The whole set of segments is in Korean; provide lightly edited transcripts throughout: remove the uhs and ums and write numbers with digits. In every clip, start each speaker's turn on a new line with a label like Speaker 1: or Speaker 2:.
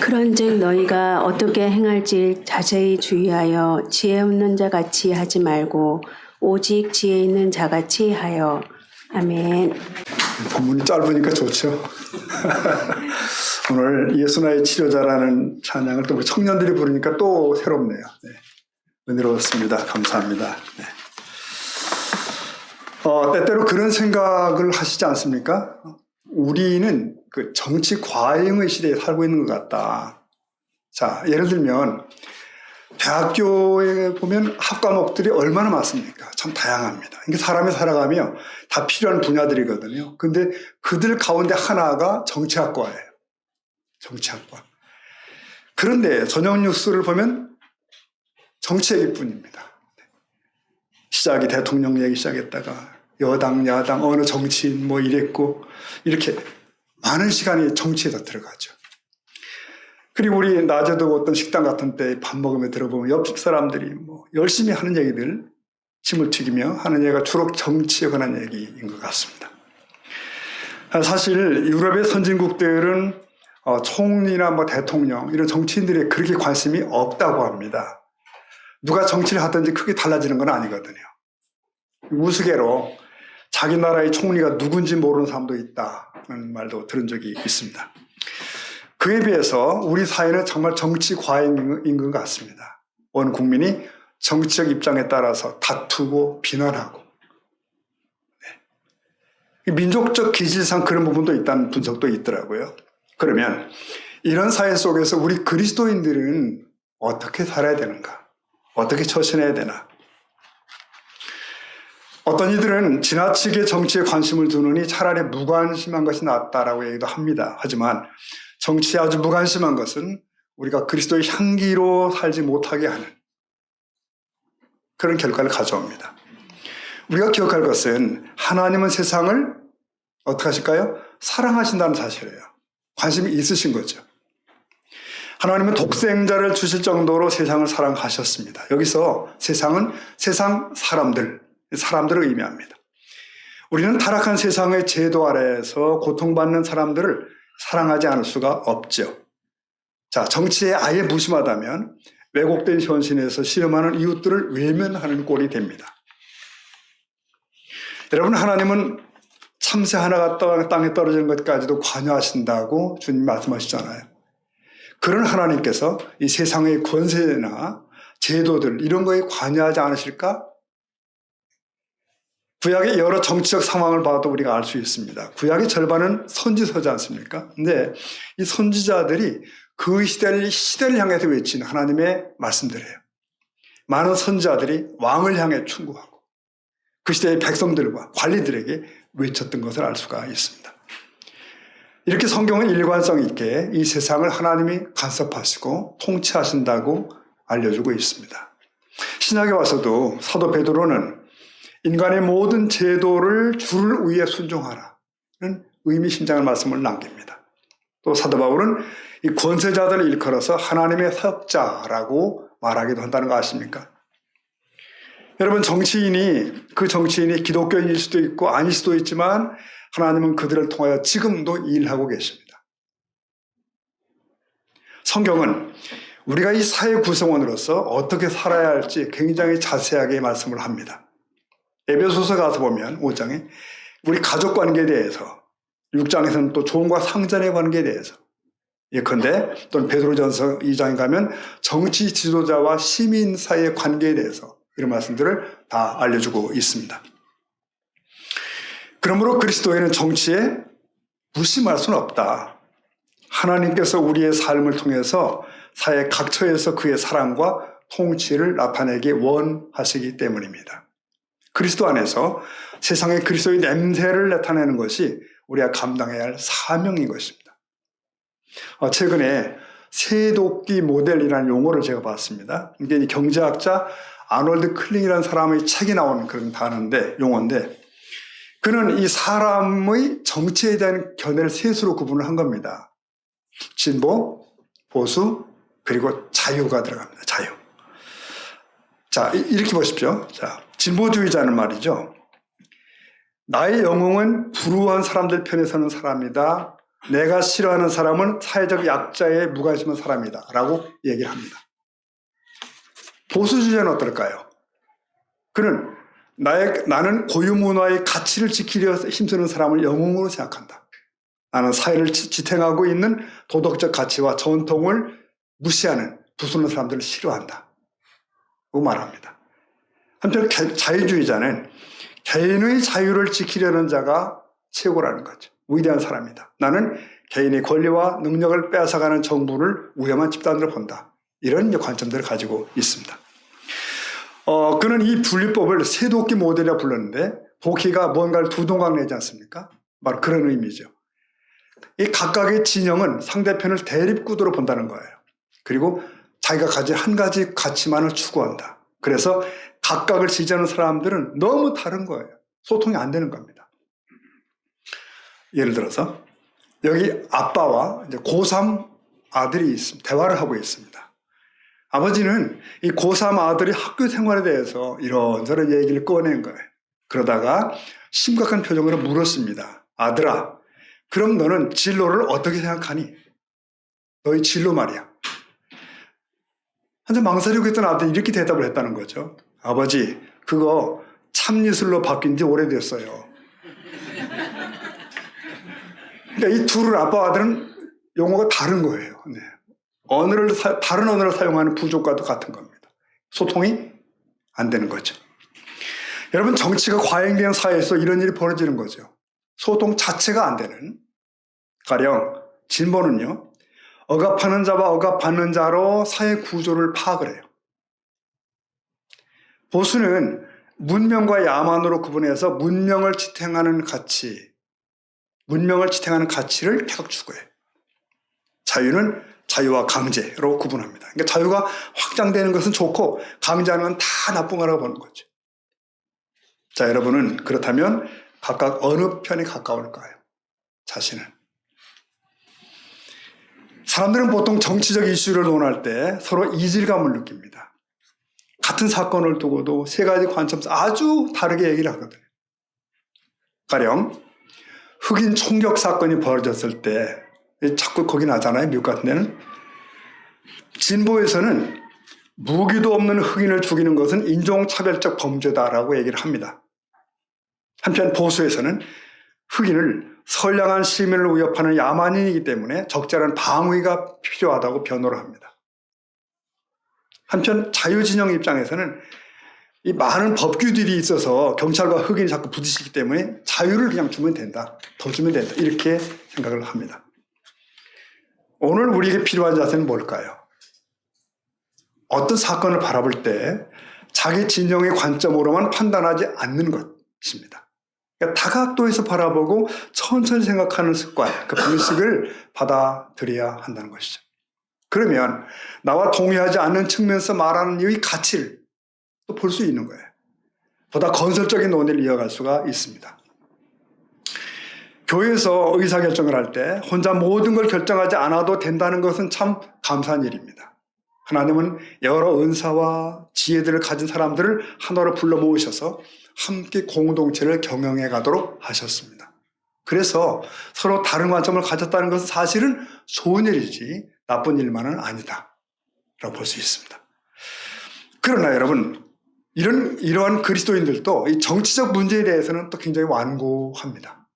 Speaker 1: 그런즉 너희가 어떻게 행할지 자세히 주의하여 지혜 없는 자같이 하지 말고 오직 지혜 있는 자같이 하여. 아멘.
Speaker 2: 본문이 짧으니까 좋죠. 오늘 예수나의 치료자라는 찬양을 또 우리 청년들이 부르니까 또 새롭네요. 네. 은혜로웠습니다. 감사합니다. 네. 때때로 그런 생각을 하시지 않습니까? 우리는 그 정치 과잉의 시대에 살고 있는 것 같다. 자, 예를 들면 대학교에 보면 학과목들이 얼마나 많습니까? 참 다양합니다. 이게 사람이 살아가며 다 필요한 분야들이거든요. 근데 그들 가운데 하나가 정치학과예요. 정치학과. 그런데 저녁 뉴스를 보면 정치 얘기뿐입니다. 시작이 대통령 얘기 시작했다가 여당, 야당, 어느 정치인 뭐 이랬고 이렇게 많은 시간이 정치에서 들어가죠. 그리고 우리 낮에도 어떤 식당 같은 때 밥 먹으며 들어보면 옆집 사람들이 뭐 열심히 하는 얘기들 침을 튀기며 하는 얘기가 주로 정치에 관한 얘기인 것 같습니다. 사실 유럽의 선진국들은 총리나 뭐 대통령 이런 정치인들이 그렇게 관심이 없다고 합니다. 누가 정치를 하든지 크게 달라지는 건 아니거든요. 우스개로 자기 나라의 총리가 누군지 모르는 사람도 있다는 말도 들은 적이 있습니다. 그에 비해서 우리 사회는 정말 정치 과잉인 것 같습니다. 온 국민이 정치적 입장에 따라서 다투고 비난하고 민족적 기질상 그런 부분도 있다는 분석도 있더라고요. 그러면 이런 사회 속에서 우리 그리스도인들은 어떻게 살아야 되는가? 어떻게 처신해야 되나? 어떤 이들은 지나치게 정치에 관심을 두느니 차라리 무관심한 것이 낫다라고 얘기도 합니다. 하지만 정치에 아주 무관심한 것은 우리가 그리스도의 향기로 살지 못하게 하는 그런 결과를 가져옵니다. 우리가 기억할 것은 하나님은 세상을 어떻게 하실까요? 사랑하신다는 사실이에요. 관심이 있으신 거죠. 하나님은 독생자를 주실 정도로 세상을 사랑하셨습니다. 여기서 세상은 세상 사람들을 의미합니다. 우리는 타락한 세상의 제도 아래에서 고통받는 사람들을 사랑하지 않을 수가 없죠. 자, 정치에 아예 무심하다면 왜곡된 현실에서 실험하는 이웃들을 외면하는 꼴이 됩니다. 여러분, 하나님은 참새 하나가 땅에 떨어지는 것까지도 관여하신다고 주님 말씀하시잖아요. 그런 하나님께서 이 세상의 권세나 제도들 이런 거에 관여하지 않으실까? 구약의 여러 정치적 상황을 봐도 우리가 알 수 있습니다. 구약의 절반은 선지서지 않습니까? 근데 이 선지자들이 그 시대를 향해서 외친 하나님의 말씀들이에요. 많은 선지자들이 왕을 향해 충고하고 그 시대의 백성들과 관리들에게 외쳤던 것을 알 수가 있습니다. 이렇게 성경은 일관성 있게 이 세상을 하나님이 간섭하시고 통치하신다고 알려주고 있습니다. 신약에 와서도 사도 베드로는 인간의 모든 제도를 주를 위해 순종하라는 의미심장한 말씀을 남깁니다. 또 사도 바울은 이 권세자들을 일컬어서 하나님의 사역자라고 말하기도 한다는 거 아십니까? 여러분, 그 정치인이 기독교인일 수도 있고 아닐 수도 있지만 하나님은 그들을 통하여 지금도 일하고 계십니다. 성경은 우리가 이 사회 구성원으로서 어떻게 살아야 할지 굉장히 자세하게 말씀을 합니다. 에베소서 가서 보면 5장에 우리 가족 관계에 대해서 6장에서는 또 종과 상전의 관계에 대해서 예컨대 또는 베드로전서 2장에 가면 정치 지도자와 시민 사이의 관계에 대해서 이런 말씀들을 다 알려주고 있습니다. 그러므로 그리스도인은 정치에 무심할 수는 없다. 하나님께서 우리의 삶을 통해서 사회 각처에서 그의 사랑과 통치를 나타내기 원하시기 때문입니다. 그리스도 안에서 세상의 그리스도의 냄새를 나타내는 것이 우리가 감당해야 할 사명인 것입니다. 최근에 새도끼 모델이라는 용어를 제가 봤습니다. 이게 경제학자 아놀드 클링이라는 사람의 책이 나온 그런 용어인데 그는 이 사람의 정치에 대한 견해를 셋으로 구분을 한 겁니다. 진보, 보수, 그리고 자유가 들어갑니다. 자유. 자, 이렇게 보십시오. 자, 진보주의자는 말이죠. 나의 영웅은 불우한 사람들 편에 서는 사람이다. 내가 싫어하는 사람은 사회적 약자에 무관심한 사람이다 라고 얘기를 합니다. 보수주의자는 어떨까요? 그는 나는 고유문화의 가치를 지키려 힘쓰는 사람을 영웅으로 생각한다. 나는 사회를 지탱하고 있는 도덕적 가치와 전통을 무시하는 부수는 사람들을 싫어한다. 고 말합니다. 한편 자유주의자는 개인의 자유를 지키려는 자가 최고라는 거죠. 위대한 사람이다. 나는 개인의 권리와 능력을 빼앗아가는 정부를 위험한 집단으로 본다. 이런 관점들을 가지고 있습니다. 그는 이 분리법을 세도끼 모델이라 불렀는데 도끼가 무언가를 두 동강 내지 않습니까? 바로 그런 의미죠. 이 각각의 진영은 상대편을 대립구도로 본다는 거예요. 그리고 자기가 가진 한 가지 가치만을 추구한다. 그래서 각각을 지지하는 사람들은 너무 다른 거예요. 소통이 안 되는 겁니다. 예를 들어서 여기 아빠와 이제 고3 아들이 있습니다. 대화를 하고 있습니다. 아버지는 이 고3 아들이 학교 생활에 대해서 이런저런 얘기를 꺼낸 거예요. 그러다가 심각한 표정으로 물었습니다. 아들아, 그럼 너는 진로를 어떻게 생각하니? 너의 진로 말이야. 한참 망설이고 있던 아들이 이렇게 대답을 했다는 거죠. 아버지, 그거 참이슬로 바뀐 지 오래됐어요. 그러니까 이 둘을 아빠와 아들은 용어가 다른 거예요. 네. 다른 언어를 사용하는 부족과도 같은 겁니다. 소통이 안 되는 거죠. 여러분, 정치가 과잉된 사회에서 이런 일이 벌어지는 거죠. 소통 자체가 안 되는. 가령 진보는요, 억압하는 자와 억압받는 자로 사회 구조를 파악을 해요. 보수는 문명과 야만으로 구분해서 문명을 지탱하는 가치를 계속 추구해요. 자유는 자유와 강제로 구분합니다. 그러니까 자유가 확장되는 것은 좋고 강제하는 건 다 나쁜 거라고 보는 거죠. 자, 여러분은 그렇다면 각각 어느 편에 가까울까요? 자신은. 사람들은 보통 정치적 이슈를 논할 때 서로 이질감을 느낍니다. 같은 사건을 두고도 세 가지 관점에서 아주 다르게 얘기를 하거든요. 가령 흑인 총격 사건이 벌어졌을 때 자꾸 거기 나잖아요. 미국 같은 데는. 진보에서는 무기도 없는 흑인을 죽이는 것은 인종차별적 범죄다라고 얘기를 합니다. 한편 보수에서는 흑인을 선량한 시민을 위협하는 야만인이기 때문에 적절한 방위가 필요하다고 변호를 합니다. 한편 자유진영 입장에서는 이 많은 법규들이 있어서 경찰과 흑인이 자꾸 부딪히기 때문에 자유를 그냥 주면 된다. 더 주면 된다. 이렇게 생각을 합니다. 오늘 우리에게 필요한 자세는 뭘까요? 어떤 사건을 바라볼 때 자기 진영의 관점으로만 판단하지 않는 것입니다. 그러니까 다각도에서 바라보고 천천히 생각하는 습관, 그 방식을 받아들여야 한다는 것이죠. 그러면 나와 동의하지 않는 측면에서 말하는 이 가치를 또 볼 수 있는 거예요. 보다 건설적인 논의를 이어갈 수가 있습니다. 교회에서 의사결정을 할 때 혼자 모든 걸 결정하지 않아도 된다는 것은 참 감사한 일입니다. 하나님은 여러 은사와 지혜들을 가진 사람들을 하나로 불러 모으셔서 함께 공동체를 경영해 가도록 하셨습니다. 그래서 서로 다른 관점을 가졌다는 것은 사실은 좋은 일이지 나쁜 일만은 아니다 라고 볼 수 있습니다. 그러나 여러분, 이러한 그리스도인들도 이 정치적 문제에 대해서는 또 굉장히 완고합니다.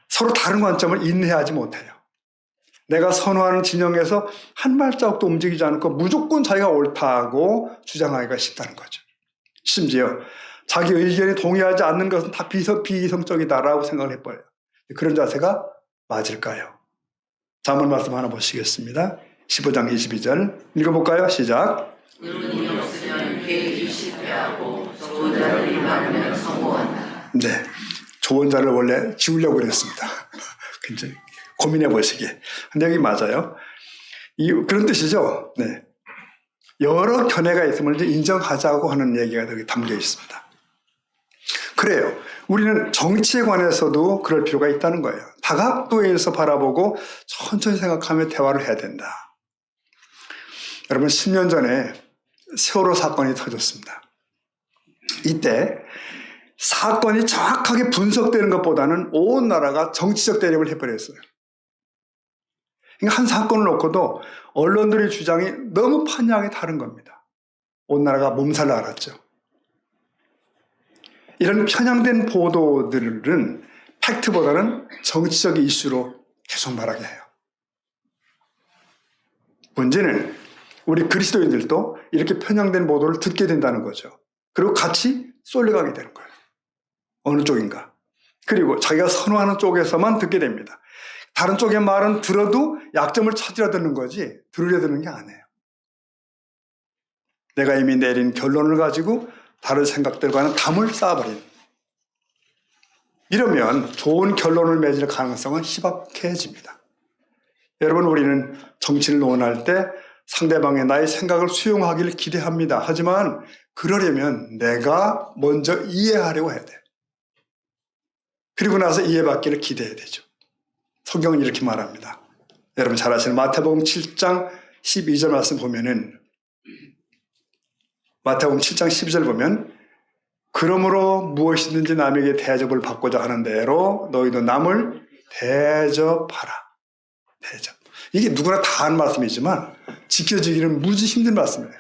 Speaker 2: 서로 다른 관점을 인내하지 못해요. 내가 선호하는 진영에서 한 발자국도 움직이지 않고 무조건 자기가 옳다고 주장하기가 쉽다는 거죠. 심지어 자기 의견에 동의하지 않는 것은 다 비이성적이다라고 생각을 해버려요. 그런 자세가 맞을까요? 잠언 말씀 하나 보시겠습니다. 15장 22절 읽어볼까요? 시작.
Speaker 3: 의논이 없으면 계획이 실패하고 좋은 자를 일만하면 성공한다.
Speaker 2: 네, 좋은 자를 원래 지우려고 그랬습니다. 굉장히 고민해 보시기에. 근데 여기 맞아요. 그런 뜻이죠. 네. 여러 견해가 있음을 이제 인정하자고 하는 얘기가 여기 담겨 있습니다. 그래요. 우리는 정치에 관해서도 그럴 필요가 있다는 거예요. 다각도에서 바라보고 천천히 생각하며 대화를 해야 된다. 여러분, 10년 전에 세월호 사건이 터졌습니다. 이때 사건이 정확하게 분석되는 것보다는 온 나라가 정치적 대립을 해버렸어요. 그러니까 한 사건을 놓고도 언론들의 주장이 너무 판이하게 다른 겁니다. 온 나라가 몸살 알았죠. 이런 편향된 보도들은 팩트보다는 정치적 이슈로 계속 말하게 해요. 문제는 우리 그리스도인들도 이렇게 편향된 보도를 듣게 된다는 거죠. 그리고 같이 쏠려가게 되는 거예요. 어느 쪽인가. 그리고 자기가 선호하는 쪽에서만 듣게 됩니다. 다른 쪽의 말은 들어도 약점을 찾으려 듣는 거지 들으려 듣는 게 아니에요. 내가 이미 내린 결론을 가지고 다른 생각들과는 담을 쌓아버린. 이러면 좋은 결론을 맺을 가능성은 희박해집니다. 여러분, 우리는 정치를 논할 때 상대방의 나의 생각을 수용하기를 기대합니다. 하지만 그러려면 내가 먼저 이해하려고 해야 돼요. 그리고 나서 이해받기를 기대해야 되죠. 성경은 이렇게 말합니다. 여러분 잘 아시는 마태복음 7장 12절 말씀 보면은 마태복음 7장 12절 보면 그러므로 무엇이든지 남에게 대접을 받고자 하는 대로 너희도 남을 대접하라. 대접. 이게 누구나 다 하는 말씀이지만 지켜지기는 무지 힘든 말씀이에요.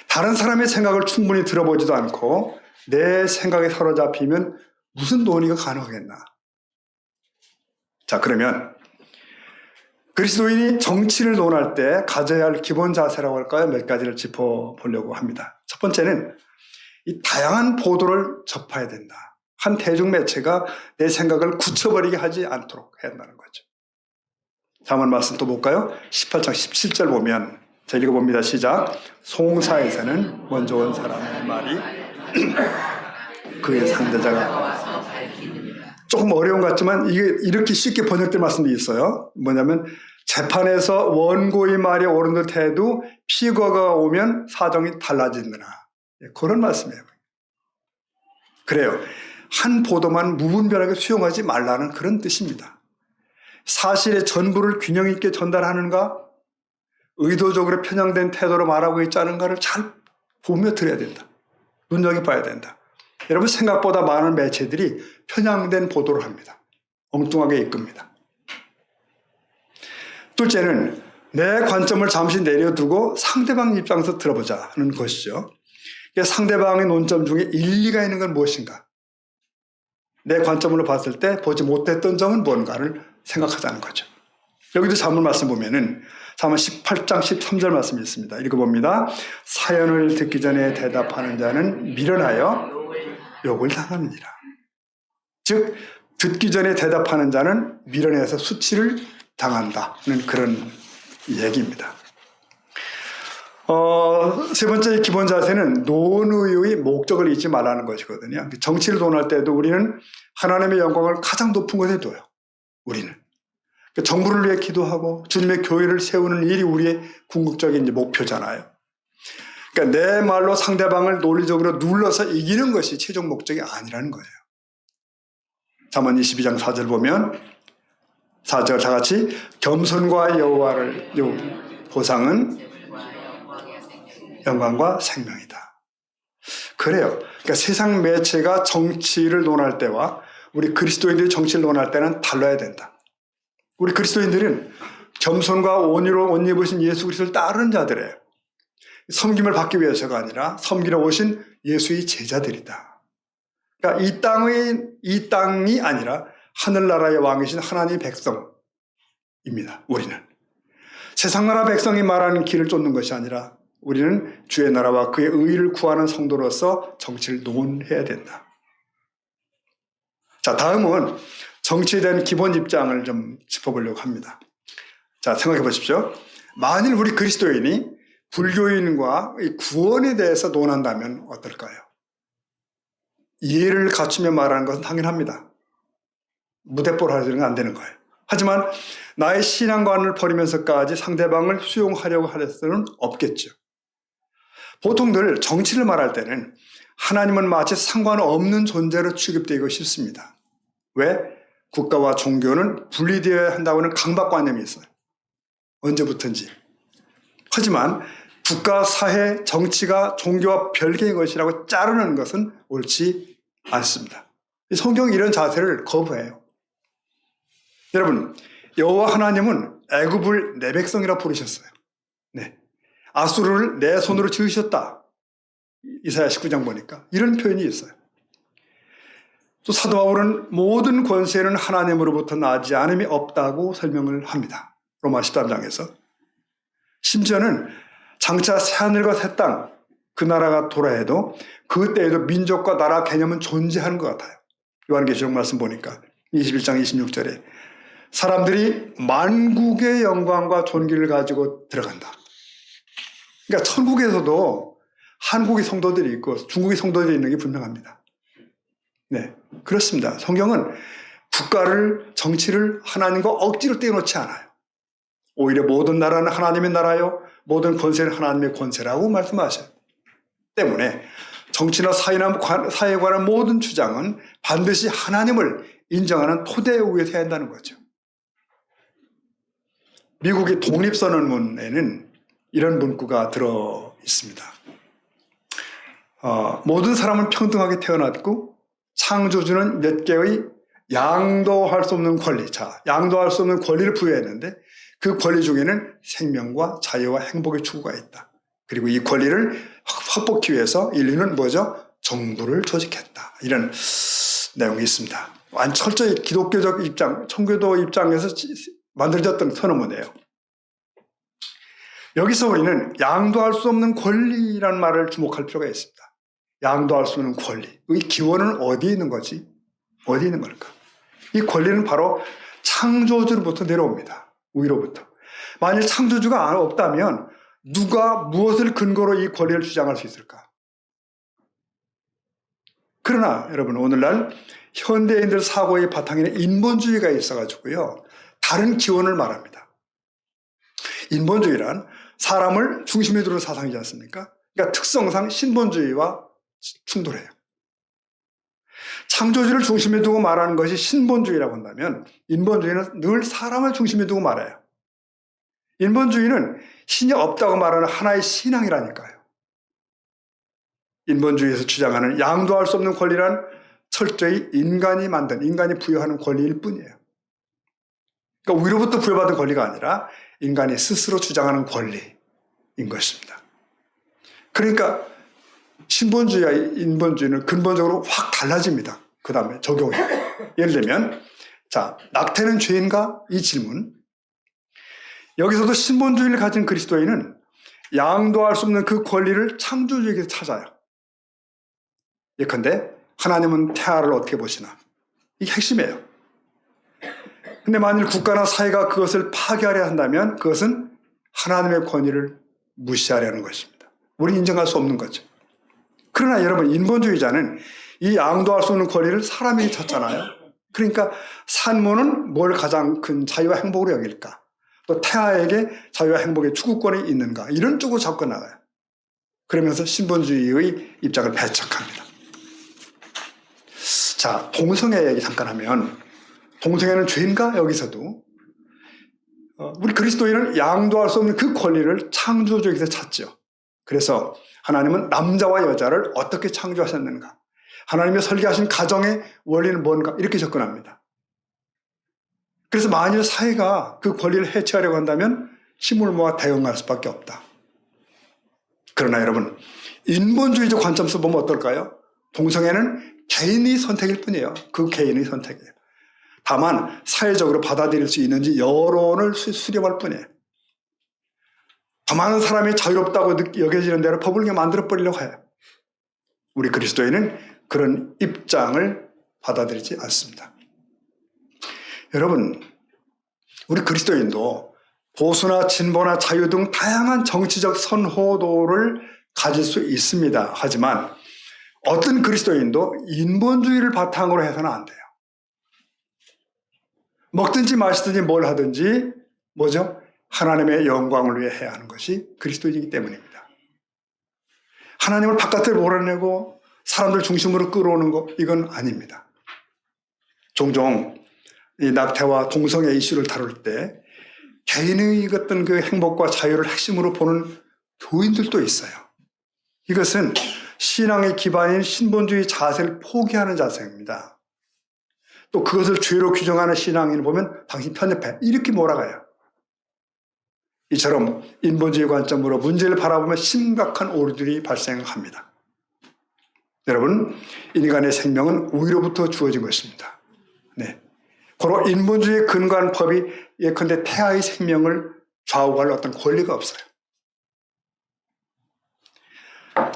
Speaker 2: 다른 사람의 생각을 충분히 들어보지도 않고 내 생각에 사로잡히면 무슨 논의가 가능하겠나. 자, 그러면 그리스도인이 정치를 논할 때 가져야 할 기본 자세라고 할까요? 몇 가지를 짚어보려고 합니다. 첫 번째는 이 다양한 보도를 접해야 된다. 한 대중매체가 내 생각을 굳혀버리게 하지 않도록 해야 한다는 거죠. 다음 말씀 또 볼까요? 18장 17절 보면 자, 읽어봅니다. 시작. 송사에서는 먼저 온 사람의 말이 그의 상대자가 조금 어려운 것 같지만 이게 이렇게 쉽게 번역된 말씀도 있어요. 뭐냐면 재판에서 원고의 말이 옳은 듯 해도 피고가 오면 사정이 달라지느라. 그런 말씀이에요. 그래요. 한 보도만 무분별하게 수용하지 말라는 그런 뜻입니다. 사실의 전부를 균형 있게 전달하는가, 의도적으로 편향된 태도로 말하고 있지 않은가를 잘 보며 들어야 된다. 눈여겨봐야 된다. 여러분 생각보다 많은 매체들이 편향된 보도를 합니다. 엉뚱하게 이끕니다. 둘째는 내 관점을 잠시 내려두고 상대방 입장에서 들어보자 하는 것이죠. 상대방의 논점 중에 일리가 있는 건 무엇인가? 내 관점으로 봤을 때 보지 못했던 점은 뭔가를 생각하자는 거죠. 여기도 자문 말씀 보면은 자문 18장 13절 말씀이 있습니다. 읽어봅니다. 사연을 듣기 전에 대답하는 자는 미련하여 욕을 당합니다. 즉 듣기 전에 대답하는 자는 미련해서 수치를 당한다는 그런 얘기입니다. 세 번째 기본 자세는 논의의 목적을 잊지 말라는 것이거든요. 정치를 논할 때도 우리는 하나님의 영광을 가장 높은 곳에 둬요. 우리는. 정부를 위해 기도하고 주님의 교회를 세우는 일이 우리의 궁극적인 목표잖아요. 그러니까 내 말로 상대방을 논리적으로 눌러서 이기는 것이 최종 목적이 아니라는 거예요. 잠언 22장 4절 보면 4절 다 같이 겸손과 여호와를 보상은 영광과 생명이다. 그래요. 그러니까 세상 매체가 정치를 논할 때와 우리 그리스도인들이 정치를 논할 때는 달라야 된다. 우리 그리스도인들은 겸손과 온유로 옷 입으신 예수 그리스도를 따르는 자들이에요. 섬김을 받기 위해서가 아니라 섬기러 오신 예수의 제자들이다. 그러니까 이 땅이 아니라 하늘나라의 왕이신 하나님의 백성입니다. 우리는 세상 나라 백성이 말하는 길을 쫓는 것이 아니라 우리는 주의 나라와 그의 의를 구하는 성도로서 정치를 논해야 된다. 자, 다음은 정치에 대한 기본 입장을 좀 짚어보려고 합니다. 자, 생각해 보십시오. 만일 우리 그리스도인이 불교인과 구원에 대해서 논한다면 어떨까요? 이해를 갖추며 말하는 것은 당연합니다. 무대뽀를 하려는 건 안 되는 거예요. 하지만 나의 신앙관을 버리면서까지 상대방을 수용하려고 할 수는 없겠죠. 보통들 정치를 말할 때는 하나님은 마치 상관없는 존재로 취급되고 싶습니다. 왜? 국가와 종교는 분리되어야 한다고는 강박관념이 있어요. 언제부턴지. 하지만 국가, 사회, 정치가 종교와 별개의 것이라고 자르는 것은 옳지 않습니다. 성경이 이런 자세를 거부해요. 여러분, 여호와 하나님은 애굽을 내 백성이라 부르셨어요. 네. 아수르를 내 손으로 지으셨다. 이사야 19장 보니까 이런 표현이 있어요. 또 사도 바울은 모든 권세는 하나님으로부터 나지 않음이 없다고 설명을 합니다. 로마 13장에서. 심지어는 장차 새하늘과 새 땅, 그 나라가 도래해도 그때에도 민족과 나라 개념은 존재하는 것 같아요. 요한계시록 말씀 보니까 21장 26절에 사람들이 만국의 영광과 존귀를 가지고 들어간다. 그러니까 천국에서도 한국의 성도들이 있고 중국의 성도들이 있는 게 분명합니다. 네, 그렇습니다. 성경은 국가를, 정치를 하나님과 억지로 떼어놓지 않아요. 오히려 모든 나라는 하나님의 나라요, 모든 권세는 하나님의 권세라고 말씀하셔요. 때문에 정치나 사회에 관한 모든 주장은 반드시 하나님을 인정하는 토대 위에 서야 한다는 거죠. 미국의 독립선언문에는 이런 문구가 들어 있습니다. 모든 사람은 평등하게 태어났고 창조주는 몇 개의 양도할 수 없는 권리, 양도할 수 없는 권리를 부여했는데 그 권리 중에는 생명과 자유와 행복의 추구가 있다. 그리고 이 권리를 확보하기 위해서 인류는 뭐죠? 정부를 조직했다. 이런 내용이 있습니다. 철저히 기독교적 입장, 청교도 입장에서 만들어졌던 선언문이에요. 여기서 우리는 양도할 수 없는 권리라는 말을 주목할 필요가 있습니다. 양도할 수 없는 권리. 이 기원은 어디에 있는 거지? 어디에 있는 걸까? 이 권리는 바로 창조주로부터 내려옵니다. 위로부터. 만일 창조주가 없다면 누가 무엇을 근거로 이 권리를 주장할 수 있을까? 그러나 여러분, 오늘날 현대인들 사고의 바탕에는 인본주의가 있어가지고요, 다른 기원을 말합니다. 인본주의란 사람을 중심에 두는 사상이지 않습니까? 그러니까 특성상 신본주의와 충돌해요. 창조주를 중심에 두고 말하는 것이 신본주의라고 한다면 인본주의는 늘 사람을 중심에 두고 말해요. 인본주의는 신이 없다고 말하는 하나의 신앙이라니까요. 인본주의에서 주장하는 양도할 수 없는 권리란 철저히 인간이 부여하는 권리일 뿐이에요. 그러니까 위로부터 부여받은 권리가 아니라 인간이 스스로 주장하는 권리인 것입니다. 그러니까 신본주의와 인본주의는 근본적으로 확 달라집니다. 그 다음에 적용이. 예를 들면, 낙태는 죄인가? 이 질문. 여기서도 신본주의를 가진 그리스도인은 양도할 수 없는 그 권리를 창조주에게서 찾아요. 예컨대 하나님은 태아를 어떻게 보시나? 이게 핵심이에요. 근데 만일 국가나 사회가 그것을 파괴하려 한다면 그것은 하나님의 권위를 무시하려는 것입니다. 우리는 인정할 수 없는 거죠. 그러나 여러분, 인본주의자는 이 양도할 수 없는 권리를 사람에게 찾잖아요. 그러니까 산모는 뭘 가장 큰 자유와 행복으로 여길까? 또 태아에게 자유와 행복의 추구권이 있는가? 이런 쪽으로 접근 나가요. 그러면서 신본주의의 입장을 배척합니다. 동성애 얘기 잠깐 하면, 동성애는 죄인가? 여기서도 우리 그리스도인은 양도할 수 없는 그 권리를 창조주에게서 찾죠. 그래서 하나님은 남자와 여자를 어떻게 창조하셨는가? 하나님의 설계하신 가정의 원리는 뭔가? 이렇게 접근합니다. 그래서 만일 사회가 그 권리를 해체하려고 한다면 힘을 모아 대응할 수밖에 없다. 그러나 여러분, 인본주의적 관점에서 보면 어떨까요? 동성애는 개인의 선택일 뿐이에요. 그 개인의 선택이에요. 다만 사회적으로 받아들일 수 있는지 여론을 수렴할 뿐이에요. 더 많은 사람이 자유롭다고 여겨지는 대로 법을 그냥 만들어버리려고 해요. 우리 그리스도인은 그런 입장을 받아들이지 않습니다. 여러분, 우리 그리스도인도 보수나 진보나 자유 등 다양한 정치적 선호도를 가질 수 있습니다. 하지만 어떤 그리스도인도 인본주의를 바탕으로 해서는 안 돼요. 먹든지 마시든지 뭘 하든지 뭐죠? 하나님의 영광을 위해 해야 하는 것이 그리스도인이기 때문입니다. 하나님을 바깥으로 몰아내고 사람들 중심으로 끌어오는 것, 이건 아닙니다. 종종 이 낙태와 동성애 이슈를 다룰 때 개인의 어떤 그 행복과 자유를 핵심으로 보는 교인들도 있어요. 이것은 신앙의 기반인 신본주의 자세를 포기하는 자세입니다. 또 그것을 죄로 규정하는 신앙인을 보면 당신 편협해. 이렇게 몰아가요. 이처럼 인본주의 관점으로 문제를 바라보면 심각한 오류들이 발생합니다. 여러분, 인간의 생명은 우위로부터 주어진 것입니다. 네. 고로 인본주의에 근거한 법이 예컨대 태아의 생명을 좌우할 어떤 권리가 없어요.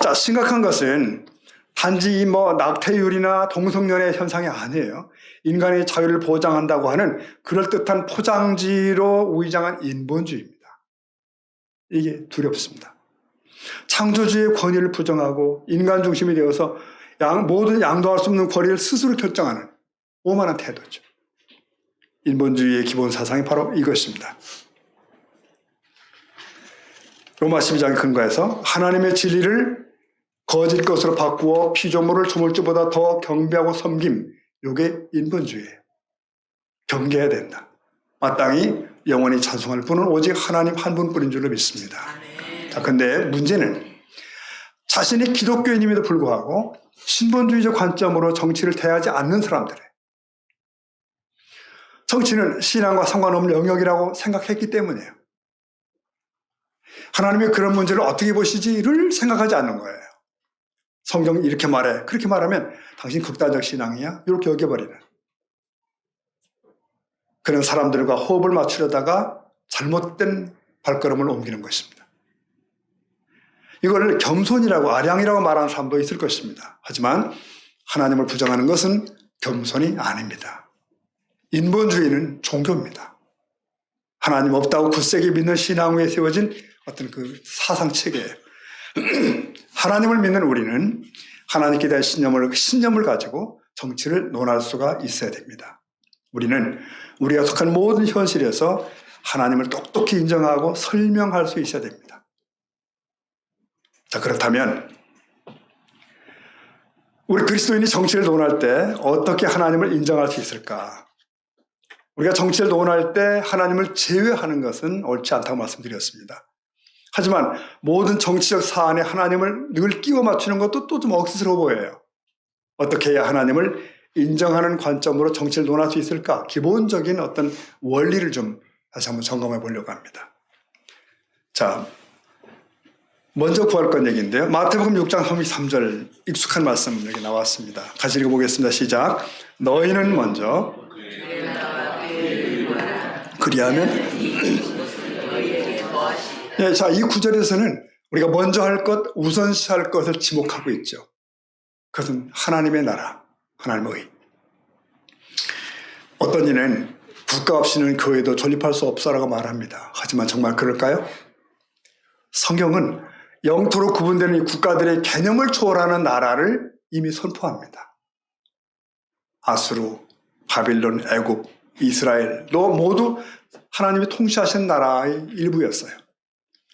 Speaker 2: 자, 심각한 것은 단지 낙태율이나 동성연애 현상이 아니에요. 인간의 자유를 보장한다고 하는 그럴듯한 포장지로 위장한 인본주의입니다. 이게 두렵습니다. 창조주의 권위를 부정하고 인간 중심이 되어서 모든 양도할 수 없는 권리를 스스로 결정하는 오만한 태도죠. 인본주의의 기본 사상이 바로 이것입니다. 로마 12장의 근거에서 하나님의 진리를 거짓 것으로 바꾸어 피조물을 조물주보다 더 경배하고 섬김, 이게 인본주의예요. 경계해야 된다. 마땅히 영원히 찬송할 분은 오직 하나님 한 분뿐인 줄로 믿습니다. 자, 근데 문제는 자신이 기독교인임에도 불구하고 신본주의적 관점으로 정치를 대하지 않는 사람들이에요. 정치는 신앙과 상관없는 영역이라고 생각했기 때문이에요. 하나님이 그런 문제를 어떻게 보시지를 생각하지 않는 거예요. 성경이 이렇게 말해. 그렇게 말하면 당신 극단적 신앙이야? 이렇게 여겨버리는. 그런 사람들과 호흡을 맞추려다가 잘못된 발걸음을 옮기는 것입니다. 이걸 겸손이라고 아량이라고 말하는 사람도 있을 것입니다. 하지만 하나님을 부정하는 것은 겸손이 아닙니다. 인본주의는 종교입니다. 하나님 없다고 굳세게 믿는 신앙 위에 세워진 어떤 그 사상체계예요. 하나님을 믿는 우리는 하나님께 대한 신념을 가지고 정치를 논할 수가 있어야 됩니다. 우리는 우리가 속한 모든 현실에서 하나님을 똑똑히 인정하고 설명할 수 있어야 됩니다. 자, 그렇다면 우리 그리스도인이 정치를 논할 때 어떻게 하나님을 인정할 수 있을까? 우리가 정치를 논할 때 하나님을 제외하는 것은 옳지 않다고 말씀드렸습니다. 하지만 모든 정치적 사안에 하나님을 늘 끼워 맞추는 것도 또 좀 억지스러워 보여요. 어떻게 해야 하나님을 인정하는 관점으로 정치를 논할 수 있을까? 기본적인 어떤 원리를 좀 다시 한번 점검해 보려고 합니다. 자, 먼저 구할 건 얘기인데요. 마태복음 6장 33절 익숙한 말씀 여기 나왔습니다. 같이 읽어보겠습니다. 시작. 너희는 먼저 그리하면 네, 자, 이 구절에서는 우리가 먼저 할 것, 우선시할 것을 지목하고 있죠. 그것은 하나님의 나라, 하나님의 의. 어떤 이는 국가 없이는 교회도 존립할 수 없어라고 말합니다. 하지만 정말 그럴까요? 성경은 영토로 구분되는 이 국가들의 개념을 초월하는 나라를 이미 선포합니다. 아수르, 바빌론, 애굽, 이스라엘도 모두 하나님이 통치하신 나라의 일부였어요.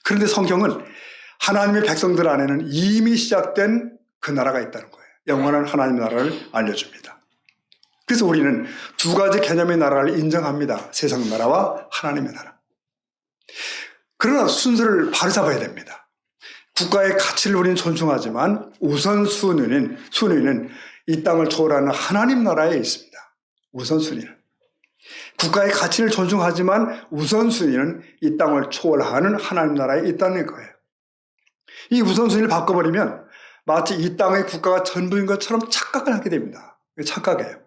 Speaker 2: 그런데 성경은 하나님의 백성들 안에는 이미 시작된 그 나라가 있다는 거예요. 영원한 하나님 나라를 알려줍니다. 그래서 우리는 두 가지 개념의 나라를 인정합니다. 세상 나라와 하나님의 나라. 그러나 순서를 바로 잡아야 됩니다. 국가의 가치를 우리는 존중하지만 우선순위는 이 땅을 초월하는 하나님 나라에 있습니다. 우선순위는. 국가의 가치를 존중하지만 우선순위는 이 땅을 초월하는 하나님 나라에 있다는 거예요. 이 우선순위를 바꿔버리면 마치 이 땅의 국가가 전부인 것처럼 착각을 하게 됩니다. 착각이에요.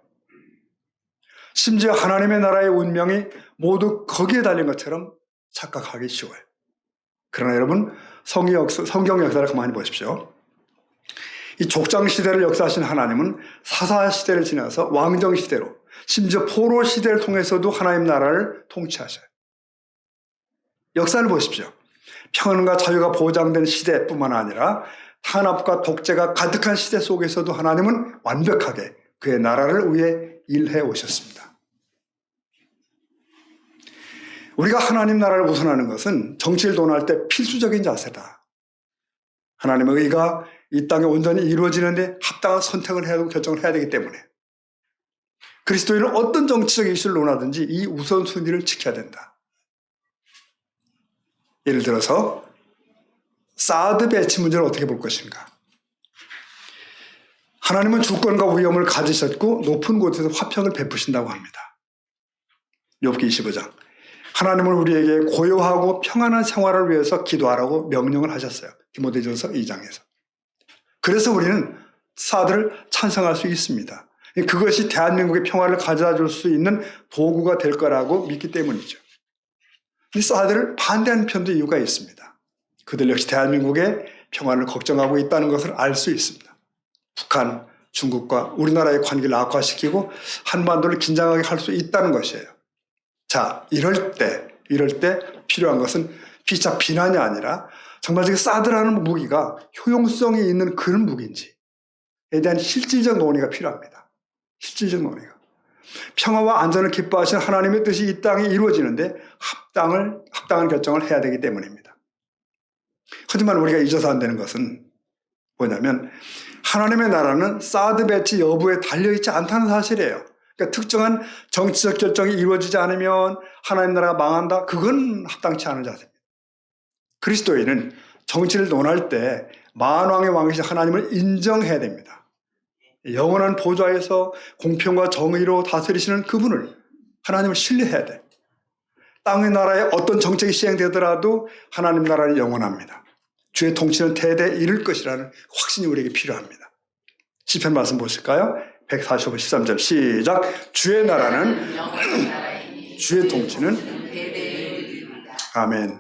Speaker 2: 심지어 하나님의 나라의 운명이 모두 거기에 달린 것처럼 착각하기 쉬워요. 그러나 여러분, 성경 역사를 가만히 보십시오. 이 족장 시대를 역사하신 하나님은 사사 시대를 지나서 왕정 시대로, 심지어 포로 시대를 통해서도 하나님 나라를 통치하셔요. 역사를 보십시오. 평안과 자유가 보장된 시대뿐만 아니라 탄압과 독재가 가득한 시대 속에서도 하나님은 완벽하게 그의 나라를 위해 일해 오셨습니다. 우리가 하나님 나라를 우선하는 것은 정치를 논할 때 필수적인 자세다. 하나님의 의가 이 땅에 온전히 이루어지는데 합당한 선택을 해야 되고 결정을 해야 되기 때문에 그리스도인은 어떤 정치적 이슈를 논하든지 이 우선순위를 지켜야 된다. 예를 들어서 사드 배치 문제를 어떻게 볼 것인가? 하나님은 주권과 위엄을 가지셨고 높은 곳에서 화평을 베푸신다고 합니다. 욥기 25장. 하나님은 우리에게 고요하고 평안한 생활을 위해서 기도하라고 명령을 하셨어요. 디모데전서 2장에서. 그래서 우리는 사드를 찬성할 수 있습니다. 그것이 대한민국의 평화를 가져다 줄 수 있는 도구가 될 거라고 믿기 때문이죠. 이 사드를 반대하는 편도 이유가 있습니다. 그들 역시 대한민국의 평화를 걱정하고 있다는 것을 알 수 있습니다. 북한, 중국과 우리나라의 관계를 악화시키고 한반도를 긴장하게 할 수 있다는 것이에요. 자, 이럴 때 필요한 것은 피차 비난이 아니라 정말 사드라는 무기가 효용성이 있는 그런 무기인지에 대한 실질적 논의가 필요합니다. 실질적 논의가. 평화와 안전을 기뻐하시는 하나님의 뜻이 이 땅에 이루어지는데 합당한 결정을 해야 되기 때문입니다. 하지만 우리가 잊어서 안 되는 것은 뭐냐면 하나님의 나라는 사드 배치 여부에 달려있지 않다는 사실이에요. 그러니까 특정한 정치적 결정이 이루어지지 않으면 하나님 나라가 망한다? 그건 합당치 않은 자세입니다. 그리스도인은 정치를 논할 때 만왕의 왕이신 하나님을 인정해야 됩니다. 영원한 보좌에서 공평과 정의로 다스리시는 그분을, 하나님을 신뢰해야 돼. 땅의 나라에 어떤 정책이 시행되더라도 하나님 나라는 영원합니다. 주의 통치는 대대 이를 것이라는 확신이 우리에게 필요합니다. 시편 말씀 보실까요? 145, 13절 시작. 주의 나라는 주의 통치는 아멘.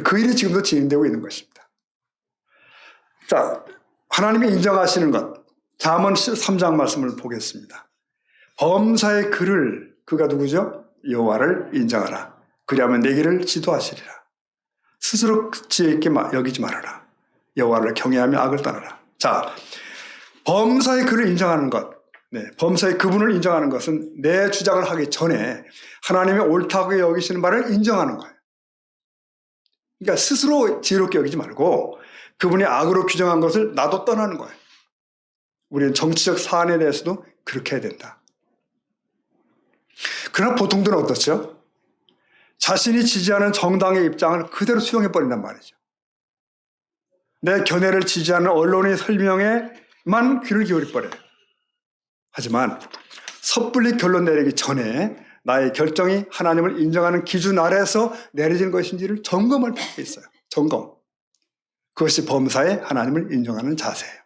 Speaker 2: 그 일이 지금도 진행되고 있는 것입니다. 자, 하나님이 인정하시는 것. 잠언 13장 말씀을 보겠습니다. 범사의 그를, 그가 누구죠? 여호와를 인정하라. 그리하면 내 길을 지도하시리라. 스스로 지혜 있게 여기지 말아라. 여호와를 경외하며 악을 떠나라. 자, 범사의 그를 인정하는 것. 네, 범사의 그분을 인정하는 것은 내 주장을 하기 전에 하나님의 옳다고 여기시는 바를 인정하는 거예요. 그러니까 스스로 지혜롭게 여기지 말고 그분이 악으로 규정한 것을 나도 떠나는 거예요. 우리는 정치적 사안에 대해서도 그렇게 해야 된다. 그러나 보통들은 어떻죠? 자신이 지지하는 정당의 입장을 그대로 수용해버린단 말이죠. 내 견해를 지지하는 언론의 설명에만 귀를 기울여버려요. 하지만 섣불리 결론 내리기 전에 나의 결정이 하나님을 인정하는 기준 아래에서 내려진 것인지를 점검할 필요가 있어요. 점검. 그것이 범사에 하나님을 인정하는 자세예요.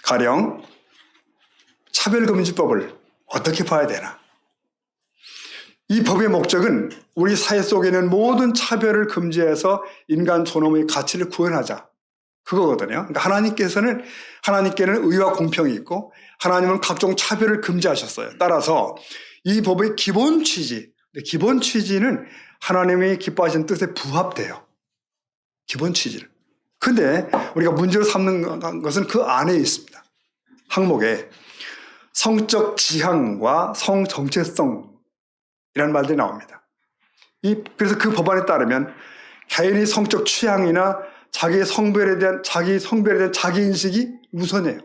Speaker 2: 가령 차별금지법을 어떻게 봐야 되나? 이 법의 목적은 우리 사회 속에 있는 모든 차별을 금지해서 인간 존엄의 가치를 구현하자. 그거거든요. 그러니까 하나님께는 의와 공평이 있고 하나님은 각종 차별을 금지하셨어요. 따라서 이 법의 기본 취지는 하나님이 기뻐하시는 뜻에 부합돼요. 기본 취지를. 근데 우리가 문제로 삼는 것은 그 안에 있습니다. 항목에 성적 지향과 성정체성이라는 말들이 나옵니다. 그래서 그 법안에 따르면 개인의 성적 취향이나 자기 성별에 대한 자기 인식이 우선이에요.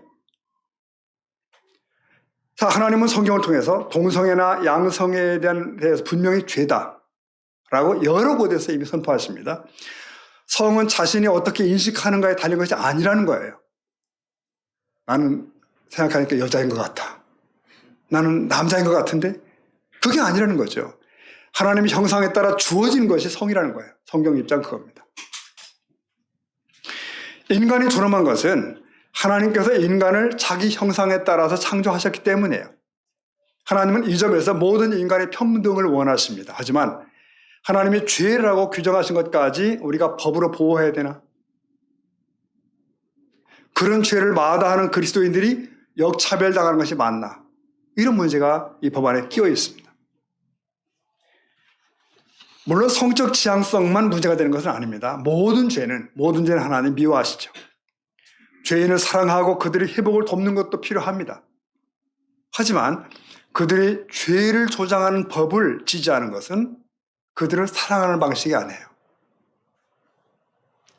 Speaker 2: 자, 하나님은 성경을 통해서 동성애나 양성애에 대해서 분명히 죄다라고 여러 곳에서 이미 선포하십니다. 성은 자신이 어떻게 인식하는가에 달린 것이 아니라는 거예요. 나는 생각하니까 여자인 것 같아. 나는 남자인 것 같은데 그게 아니라는 거죠. 하나님의 형상에 따라 주어진 것이 성이라는 거예요. 성경 입장 그겁니다. 인간이 존엄한 것은 하나님께서 인간을 자기 형상에 따라서 창조하셨기 때문이에요. 하나님은 이 점에서 모든 인간의 평등을 원하십니다. 하지만 하나님이 죄라고 규정하신 것까지 우리가 법으로 보호해야 되나? 그런 죄를 마다하는 그리스도인들이 역차별당하는 것이 맞나? 이런 문제가 이 법안에 끼어 있습니다. 물론 성적 지향성만 문제가 되는 것은 아닙니다. 모든 죄는 하나님 미워하시죠. 죄인을 사랑하고 그들의 회복을 돕는 것도 필요합니다. 하지만 그들이 죄를 조장하는 법을 지지하는 것은 그들을 사랑하는 방식이 아니에요.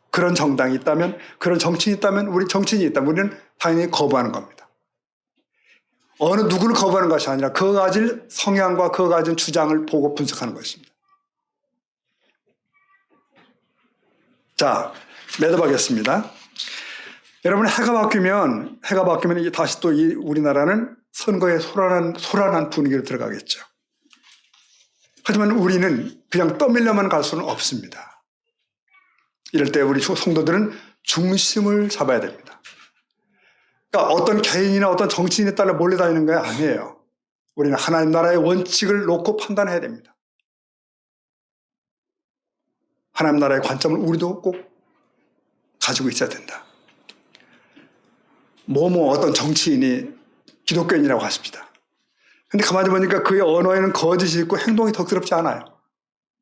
Speaker 2: 그런 정당이 있다면, 그런 정치인이 있다면, 우리는 당연히 거부하는 겁니다. 어느 누구를 거부하는 것이 아니라 그가 가질 성향과 그가 가진 주장을 보고 분석하는 것입니다. 자, 매듭하겠습니다. 여러분, 해가 바뀌면 이제 다시 또 이 우리나라는 선거에 소란한 분위기로 들어가겠죠. 하지만 우리는 그냥 떠밀려만 갈 수는 없습니다. 이럴 때 우리 성도들은 중심을 잡아야 됩니다. 그러니까 어떤 개인이나 어떤 정치인에 따라 몰려다니는 게 아니에요. 우리는 하나님 나라의 원칙을 놓고 판단해야 됩니다. 하나님 나라의 관점을 우리도 꼭 가지고 있어야 된다. 어떤 정치인이 기독교인이라고 하십니다. 근데 가만히 보니까 그의 언어에는 거짓이 있고 행동이 덕스럽지 않아요.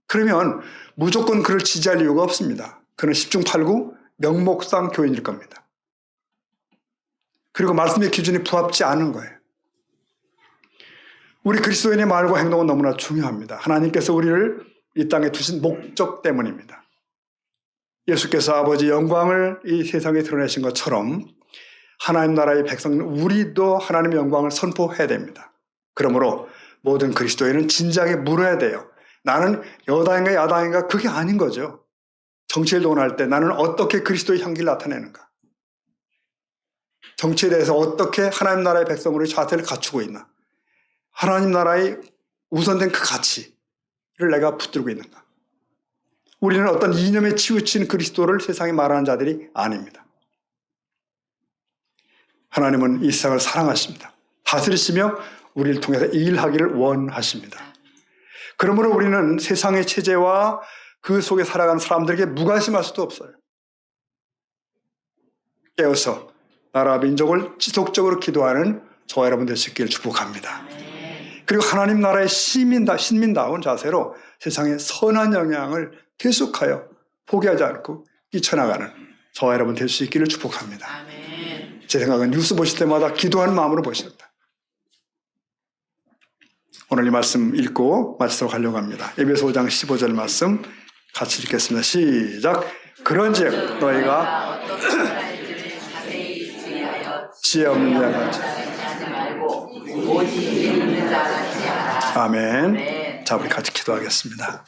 Speaker 2: 그러면 무조건 그를 지지할 이유가 없습니다. 그는 10중 8구 명목상 교인일 겁니다. 그리고 말씀의 기준이 부합지 않은 거예요. 우리 그리스도인의 말과 행동은 너무나 중요합니다. 하나님께서 우리를 이 땅에 두신 목적 때문입니다. 예수께서 아버지 영광을 이 세상에 드러내신 것처럼 하나님 나라의 백성은 우리도 하나님의 영광을 선포해야 됩니다. 그러므로 모든 그리스도인은 진지하게 물어야 돼요. 나는 여당인가 야당인가 그게 아닌 거죠. 정치활동을 할 때 나는 어떻게 그리스도의 향기를 나타내는가? 정치에 대해서 어떻게 하나님 나라의 백성으로의 자세를 갖추고 있나? 하나님 나라의 우선된 그 가치를 내가 붙들고 있는가? 우리는 어떤 이념에 치우친 그리스도를 세상에 말하는 자들이 아닙니다. 하나님은 이 세상을 사랑하십니다. 다스리시며 우리를 통해서 일하기를 원하십니다. 그러므로 우리는 세상의 체제와 그 속에 살아가는 사람들에게 무관심할 수도 없어요. 깨어서 나라와 민족을 지속적으로 기도하는 저와 여러분 될 수 있기를 축복합니다. 그리고 하나님 나라의 신민다운 자세로 세상에 선한 영향을 계속하여 포기하지 않고 끼쳐나가는 저와 여러분 될 수 있기를 축복합니다. 제 생각은 뉴스 보실 때마다 기도하는 마음으로 보셨다. 오늘 이 말씀 읽고 마치도록 하려고 합니다. 에베소 5장 15절 말씀 같이 읽겠습니다. 시작. 그런즉 너희가 지혜 없는 자같이 아멘. 자, 우리 같이 기도하겠습니다.